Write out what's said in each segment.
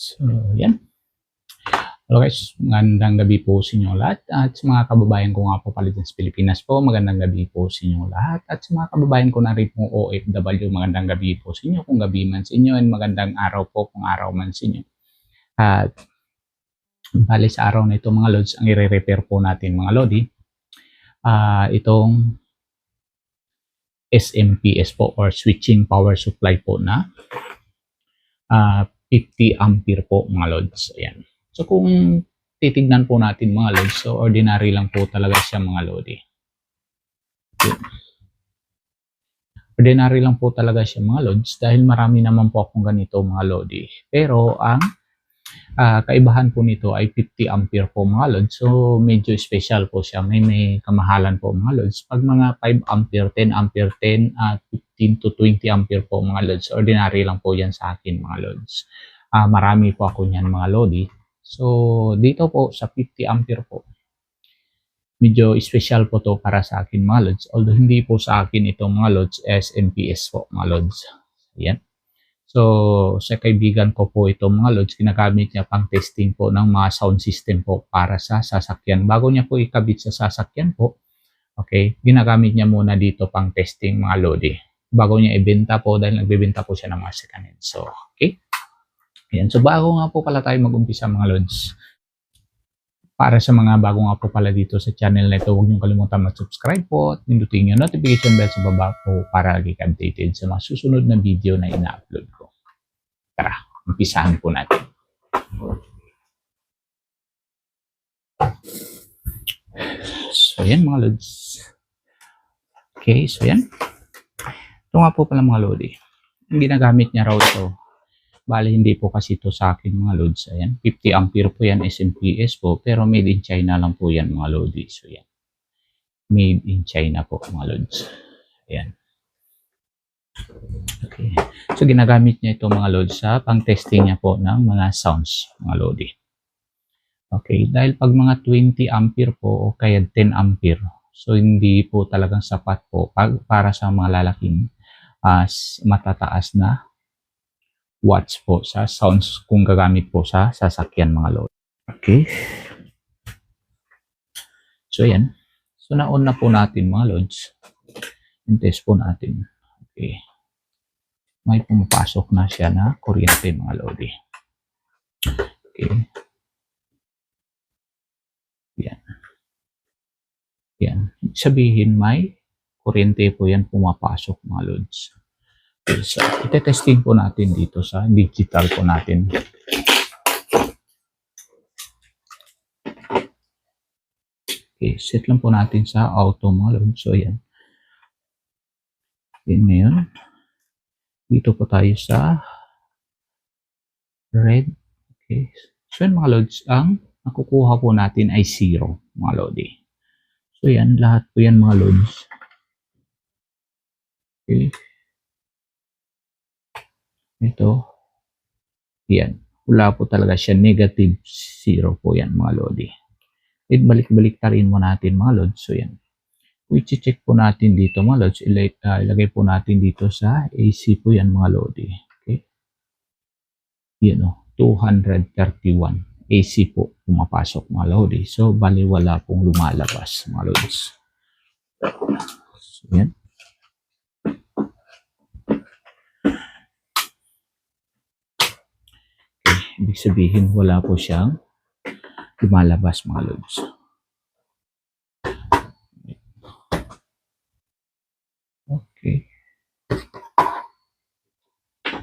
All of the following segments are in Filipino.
So, yan. Hello guys, magandang gabi po sa inyo lahat. At sa mga kababayan ko nga po pala dyan sa Pilipinas po, magandang gabi po sa inyo lahat. At sa mga kababayan ko na rin po OFW, magandang gabi po sa inyo kung gabi man sa inyo, and magandang araw po kung araw man sa inyo. At bali sa araw na ito mga lods, ang i-repair po natin mga lodi, itong SMPS po or switching power supply po na 50 ampere po mga lods. Ayan. So kung titignan po natin mga lods, so ordinary lang po talaga siya mga lodi. Ordinary lang po talaga siya mga lods dahil marami naman po akong ganito mga lodi. Pero ang kaibahan po nito ay 50 ampere po mga lods. So medyo special po siya. May kamahalan po mga lods. Pag mga 5 ampere, 10 ampere, 10 at 15 to 20 ampere po mga lods. Ordinary lang po yan sa akin mga lods. Marami po ako niyan mga lodi. So, dito po sa 50 ampere po, medyo special po to para sa akin mga lods. Although hindi po sa akin itong mga lods, SMPS po mga lods. Ayan. So, sa kaibigan ko po itong mga lods, ginagamit niya pang testing po ng mga sound system po para sa sasakyan. Bago niya po ikabit sa sasakyan po, okay, ginagamit niya muna dito pang testing mga lodi. Bago niya ibenta po dahil nagbebenta po siya ng mga second hand. So, okay. Ayan. So, bago nga po pala tayo mag-umpisa mga lods, para sa mga bago nga po pala dito sa channel na ito, huwag niyong kalimutan mag-subscribe po at pindutin yung notification bell sa baba po para lagi updated sa mga susunod na video na ina-upload ko. Tara, umpisahan po natin. So, yan mga lods. Okay, so yan. Ito nga po pala mga lodi. Ang ginagamit niya raw ito, bali hindi po kasi ito sa akin mga lods. Ayan, 50 ampere po yan SMPS po, pero made in China lang po yan mga lodi. So yan, made in China po mga lods. Ayan. Okay. So ginagamit niya ito mga lods sa pang-testing niya po ng mga sounds mga lodi. Okay, dahil pag mga 20 ampere po o kaya 10 ampere, so hindi po talagang sapat po para sa mga lalaking matataas na watts po sa sounds kung gagamit po sa sasakyan mga lodi. Okay. So yan. So na-on na po natin mga lods. I-test po natin. Okay. May pumapasok na siya na kuryente mga lodi. Okay. Yan. Yan. Sabihin may kuryente po yan pumapasok mga lods. Okay, so ite-testing po natin dito sa digital po natin. Okay, set lang po natin sa auto mga lods. So yan. Yan ngayon. Dito po tayo sa red. Okay. So yan mga lods, ang nakukuha po natin ay 0 mga lodi. So yan, lahat po yan mga lods. Okay. Ito. Yan. Wala po talaga siya. Negative 0 po yan mga lodi. At balik-balik ta rin mo natin mga lods. So yan. I-check po natin dito mga lods. Ilagay po natin dito sa AC po yan mga lodi. Okay. Yan o. 231. AC po pumapasok mga lodi. So bali wala pong lumalabas mga lods. So yan. Ibig sabihin, wala po siyang lumalabas mga lods. Okay.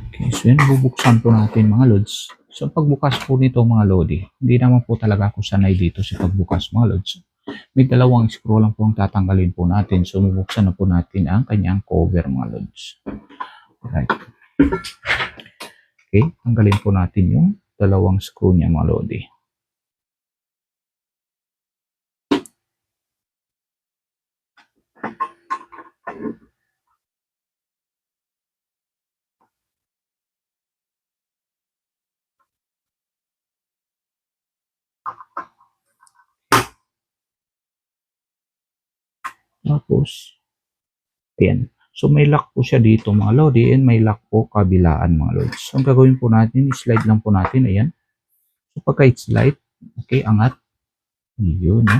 Okay, so yan, bubuksan po natin mga lods. So pagbukas po nito mga lodi, hindi naman po talaga ako sanay dito sa pagbukas mga lods. May dalawang screw lang po ang tatanggalin po natin. So bubuksan na po natin ang kanyang cover mga lods. Right. Okay, tanggalin po natin yung dalawang screw niya mga lodi. Tapos, ayan. So may lock po siya dito mga lodi, and may lock po kabilaan mga lods. So ang gagawin po natin, slide lang po natin, ayan. So pagka slide, okay, angat. Yun, no?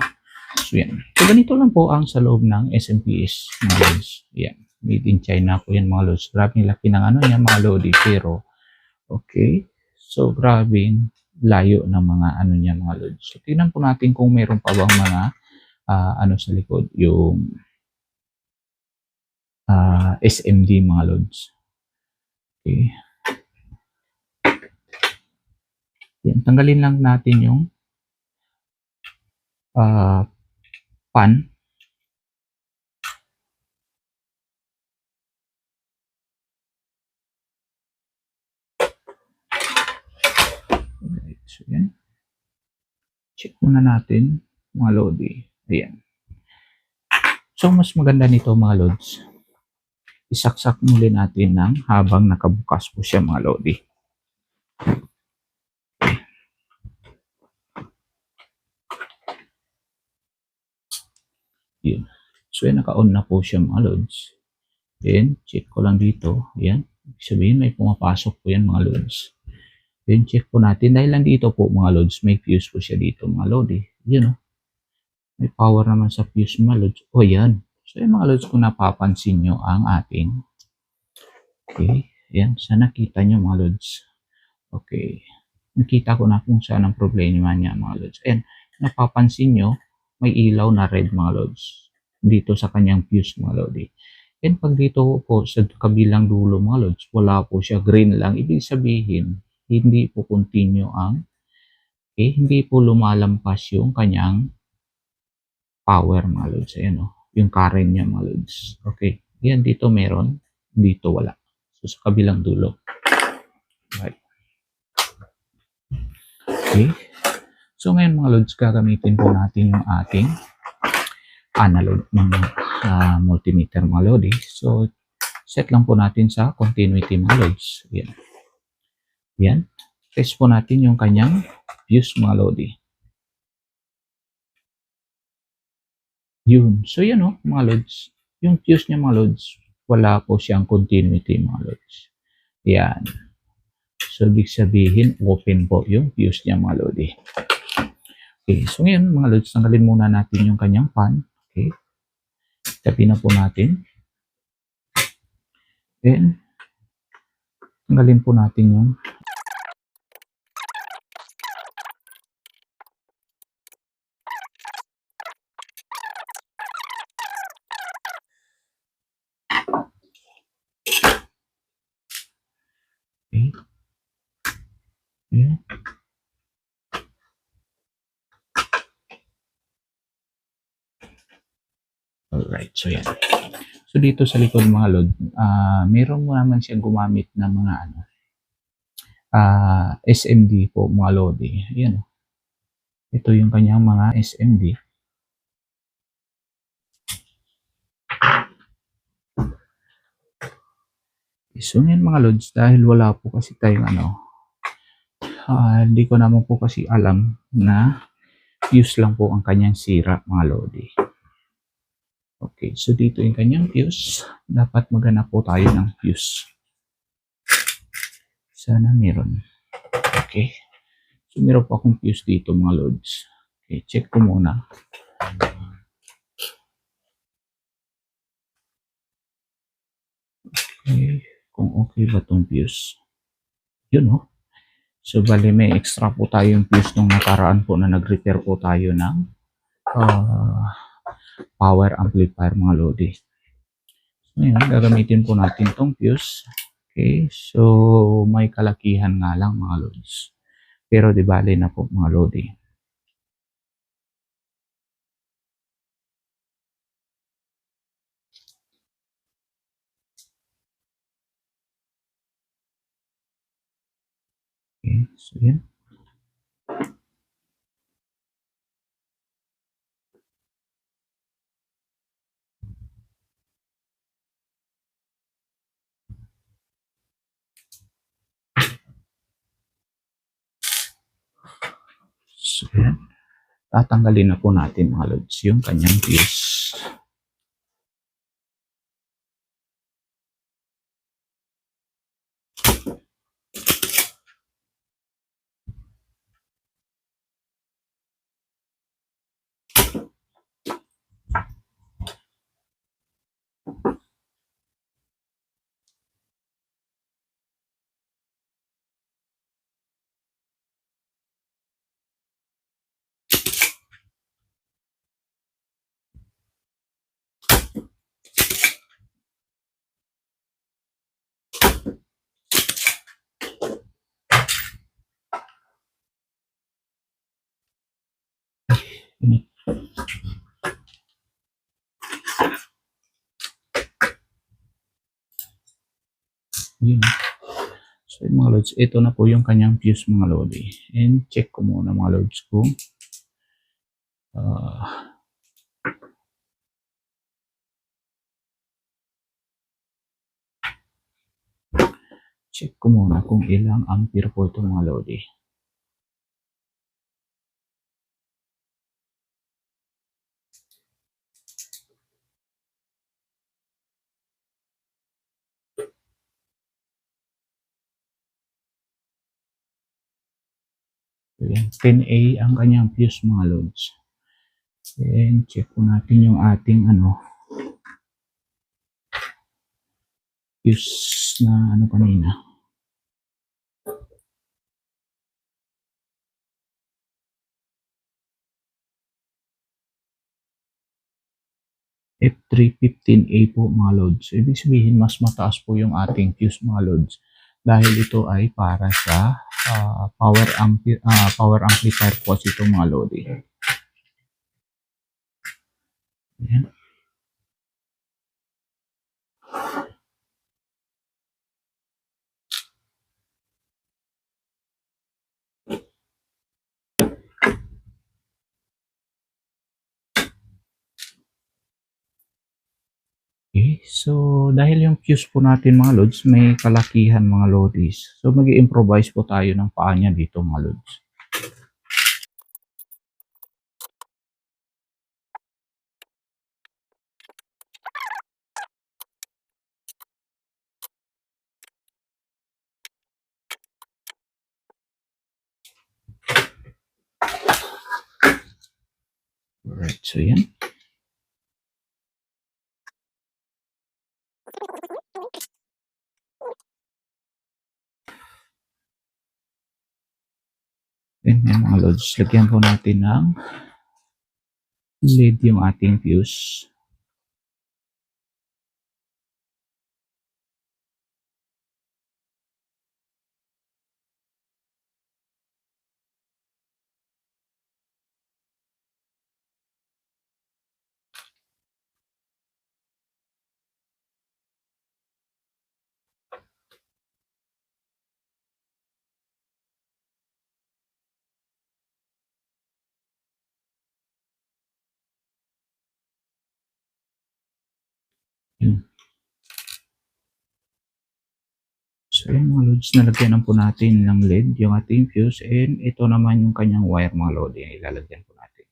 So yan. So ganito lang po ang sa loob ng SMPS mga lods. Ayan. Made in China po yan mga lods. Grabe laki ng ano yan mga lodi, pero okay. So grabe layo ng mga ano niya mga lods. So tingnan po natin kung meron pa bang mga ano sa likod, yung SMD mga lods. Okay. Yan, tanggalin lang natin yung pan. Right, so yan. Check muna natin mga lodi. Ayan. So mas maganda nito mga lods, isaksak muli natin ng habang nakabukas po siya mga lodi. Yun. So yan, naka-on na po siya mga lods. Then check ko lang dito. Ayan. Ibig sabihin may pumapasok po yan mga lods. Then check po natin. Dahil lang dito po mga lods, may fuse po siya dito mga lodi. Yun o. May power naman sa fuse mga lods. O yan. So yan mga lods, kung napapansin nyo ang ating, okay. Yan. Sana nakita nyo mga lods. Okay. Nakita ko na kung saan ang problema niya mga lods. Ayan. Napapansin nyo, may ilaw na red mga lods dito sa kanyang fuse mga lodi. And pag dito po sa kabilang dulo mga lods, wala po siya, green lang. Ibig sabihin, hindi po continue ang, hindi po lumalampas yung kanyang power mga lods. Ayan o, yung current niya mga lods. Okay, yan dito meron, dito wala. So sa kabilang dulo. Right. Okay. So ngayon mga lods, gagamitin po natin yung ating analog mga multimeter mga lodi. So set lang po natin sa continuity mga lods. Yan. Yan. Test po natin yung kanyang fuse mga lodi. Yun. So yan o mga lods. Yung fuse niya mga lods, wala po siyang continuity mga lods. Yan. So ibig sabihin open po yung fuse niya mga lodi. Okay. So ngayon mga lods, tanggalin muna natin yung kanyang fan. Okay. Tabi na po natin. Then tanggalin po natin yung okay. Yeah. Alright, so yan. So dito sa likod mga lod, meron mo naman siyang gumamit ng mga ano, SMD po mga lodi. Ayan. Ito yung kanyang mga SMD. So yan mga lods, dahil wala po kasi tayong ano, hindi ko naman po kasi alam na fuse lang po ang kanyang sira mga lodi. Okay, so dito yung kanyang fuse. Dapat maghanap po tayo ng fuse. Sana meron. Okay. So meron po akong fuse dito mga lods. Okay, check ko muna. Okay, kung okay ba itong fuse. Yun o. So bali may extra po tayong fuse nung nakaraan po na nag-repair po tayo ng power amplifier mga lodi. So ngayon, gagamitin po natin itong fuse. Okay, so may kalakihan nga lang mga lods. Pero di bali na po mga lodi. Okay, so yan. So yan. Tatanggalin na po natin mga lods yung kanyang fuse. Init. Yun. So yun, mga lods, ito na po yung kanyang fuse mga lodi. And check ko muna mga lods kung check ko muna kung ilang ampere po ito mga lodi. Ayan, 10A ang kanyang fuse mga lods. And check po natin yung ating fuse na kanina. F315A po mga lods. Ibig sabihin mas mataas po yung ating fuse mga lods dahil ito ay para sa power amplifier po ito mga lodi. Ayan. Okay, so dahil yung fuse po natin mga lods may kalakihan mga lodis. So mag-i-improvise po tayo ng paa niya dito mga lods. Alright, so yan. Then yan mga lods, lagyan po natin ng lead yung ating fuse. Yun. So yun mga lods, nalagyan po natin ng lead yung ating fuse and ito naman yung kanyang wire mga lodi yung ilalagyan po natin.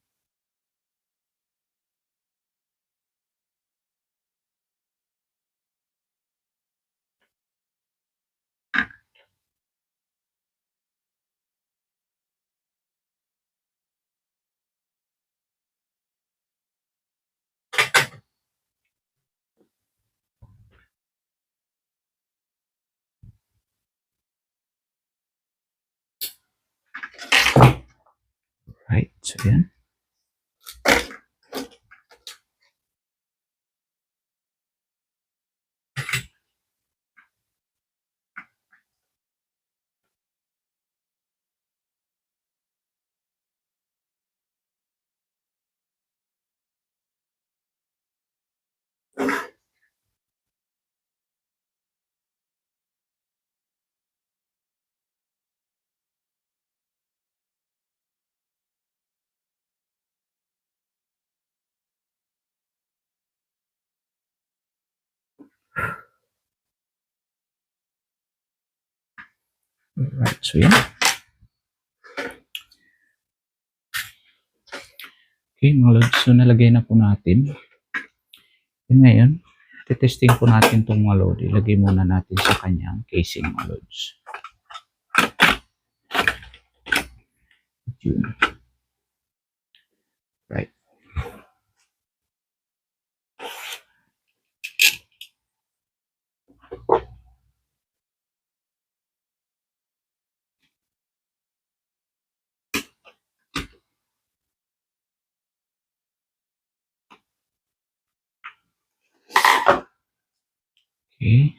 Right, so yan. Right, so yan. Okay mga lods, so nalagay na po natin. And ngayon, testing po natin itong mga load. Ilagay muna natin sa kanyang casing mga lods. Yun. Right. Okay.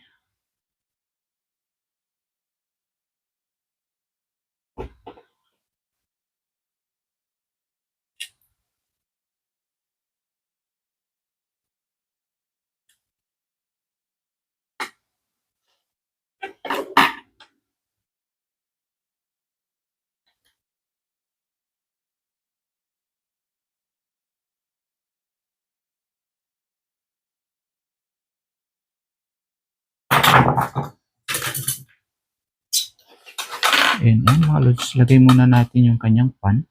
Ayan, mga lods, lagay muna natin yung kanyang pan.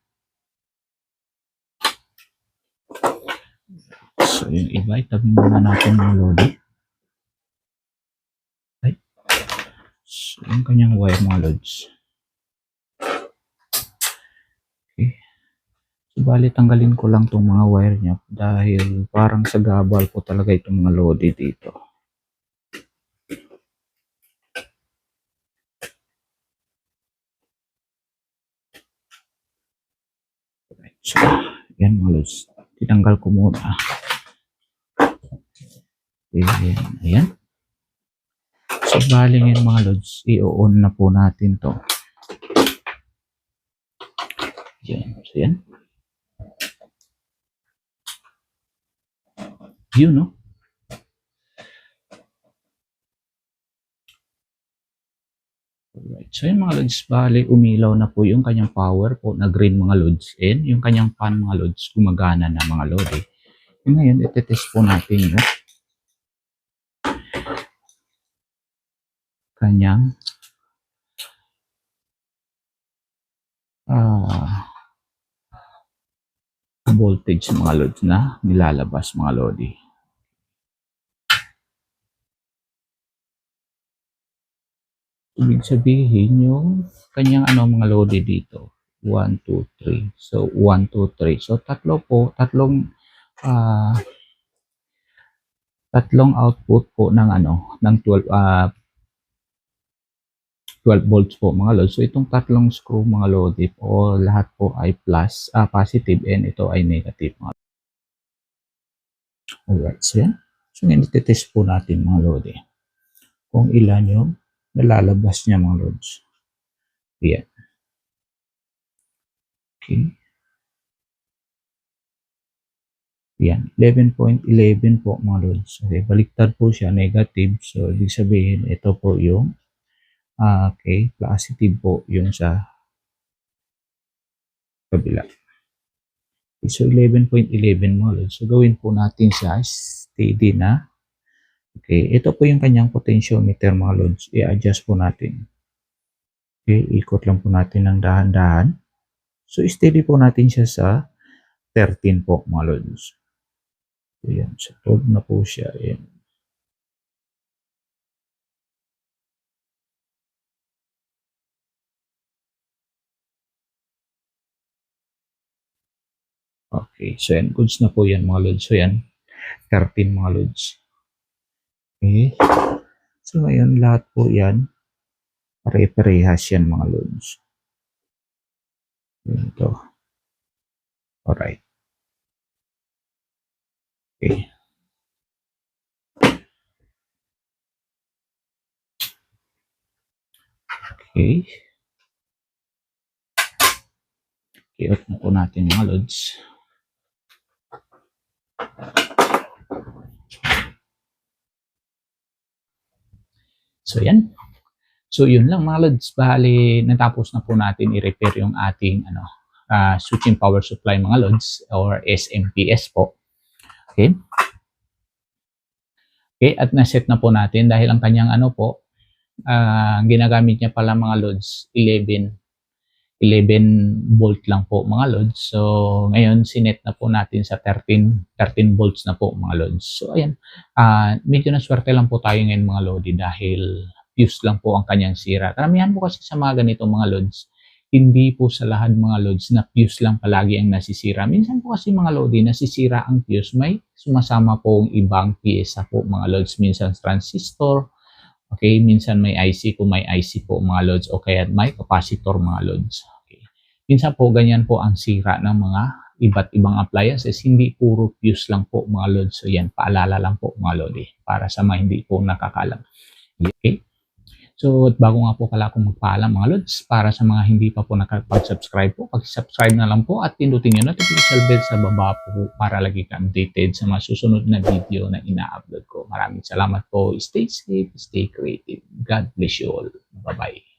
So, yung iba, itabi muna natin mga lodi. Ay. So, yung kanyang wire mga lods. Okay. So, bali, tanggalin ko lang itong mga wire niya dahil parang sagabal po talaga itong mga lodi dito. So, yan mga lods. Tinanggal ko muna. Ayan. So, bali ngayon mga lods, i-on na po natin to. Ayan. So, yan. Yun, no? Alright. So, yung mga lods, bali, umilaw na po yung kanyang power po na green mga lods. And yung kanyang pan mga lods, gumagana na mga lodi. Ngayon, itetest po natin yung kanyang voltage mga lods na nilalabas mga lodi. Ibig sabihin yung kanyang mga lodi dito. 1, 2, 3. So, 1, 2, 3. So, tatlong output po ng ng 12 volts po mga lods. So itong tatlong screw mga lodi po lahat po ay positive and ito ay negative mga lodi. Alright, so yan. So ngayon itetest po natin mga lodi kung ilan yung nalalabas niya mga lods. Yan. Okay. Yan, 11.11 po mga lods. Okay, baliktad po siya, negative. So, ibig sabihin, ito po yung okay, positive po yung sa kabila. Okay, so, 11.11 mga lods. So, gawin po natin siya steady na. Okay, ito po yung kanyang potentiometer mga lods. I-adjust po natin. Okay, ikot lang po natin ng dahan-dahan. So, steady po natin siya sa 13 po mga lods. Ayan, so 12 na po siya. Ayan. Okay, so yan, goods na po yan mga lods. So yan, 13 mga lods. Okay. So ngayon, lahat po yan, pare-parehas yan mga lods. Ito. Alright. Okay. Okay. I-out na po natin mga lods. So yan. So yun lang mga lods. Bali, natapos na po natin i-repair yung ating switching power supply mga lods or SMPS po. Okay. Okay, at na-set na po natin dahil ang kanyang ginagamit niya pala mga lods 11 volt lang po mga lods. So ngayon sinet na po natin sa 13 volts na po mga lods. So ayan, medyo na swerte lang po tayo ngayon mga lodi dahil fuse lang po ang kanyang sira. Karamihan po kasi sa mga ganitong mga lods, hindi po sa lahat mga lods na fuse lang palagi ang nasisira. Minsan po kasi mga lodi, nasisira ang fuse, may sumasama po ang ibang pyesa po mga lods. Minsan transistor, okay, minsan may IC kung may IC po mga lods o kaya may capacitor mga lods. Okay. Minsan po ganyan po ang sira ng mga iba't ibang appliances, hindi puro fuse lang po mga lods. So yan, paalala lang po mga lodi para sa mga hindi po nakakalam. Okay. So, at bago nga po pala akong magpaalam mga lods, para sa mga hindi pa po nakapag-subscribe po, pag-subscribe na lang po at pindutin yung notification bell sa baba po para lagi ka updated sa mga susunod na video na ina-upload ko. Maraming salamat po. Stay safe, stay creative. God bless you all. Bye-bye.